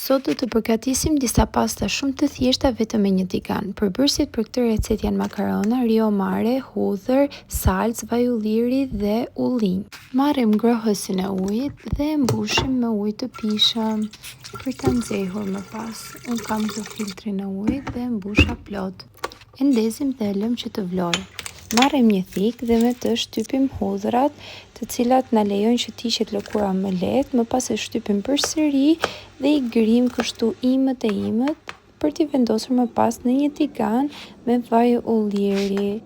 Sot do të përgatisim disa pasta shumë të thjeshta vetëm me një tigan. Përbërësit për këtë recetë janë makarona, rio mare, hudhër, salcë, vaj ulliri dhe ullinj. Marrim ngrohësin e ujit dhe mbushim me ujë të pishëm për ta nxehur më pas. Unë kam zë filtrin e ujit dhe mbusha plot. E ndezim dhe lëm që të vlojë. Marrim një thikë dhe me të shtypim hudhrat, të cilat na lejojnë që t'iqet lëkura më lehtë, më pas e shtypim përsëri dhe i gërim kështu imët e imët për t'i vendosur më pas në një tigan me vaj ulliri.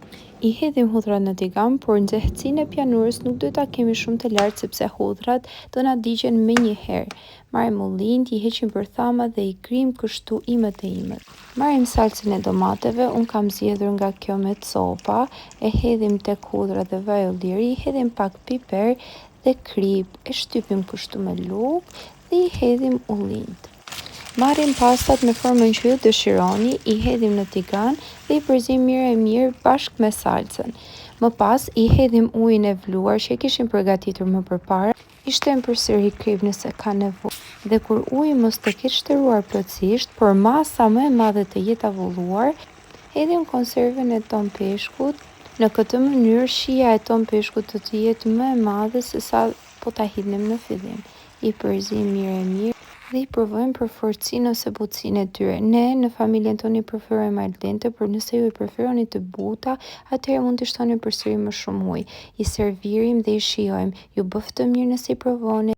I hedhim hudhrat në tigan, por nxehtësinë e pjanurës nuk duhet ta kemi shumë të lartë sepse hudhrat do na digjen me një herë. Marrim ullinjt, i heqim për thama dhe i grim kështu imët e imët. Marrim salcën e domateve, unë kam zgjedhur nga kjo me copa, e hedhim tek hudhra dhe vaj ulliri, i hedhim pak piper dhe krip, e shtypim kështu me lugë dhe i hedhim ullinjt. Marrim pastat me formën që ju dëshironi, i hedhim në tigan dhe i përzim mirë bashkë me salcën. Më pas i hedhim ujin e vluar që e kishim përgatitur më përpara, i shtem përsëri krip nëse ka nevojë. Dhe kur uji mos të ketë shtëruar plotësisht, por masa më e madhe të jetë avulluar, hedhim konservën e ton peshkut. Në këtë mënyrë shija e ton peshkut do të jetë më e madhe se sa po ta hidhnim në fillim. I përzim mirë dhe i provojmë për forcinë ose butësinë e tyre. Ne në familjen tonë i preferojmë al dente, por nëse ju i preferoni të buta, atëherë mund të shtoni përsëri më shumë ujë. I servirim dhe i shijojmë. Ju bëf të mirë nëse i provoni.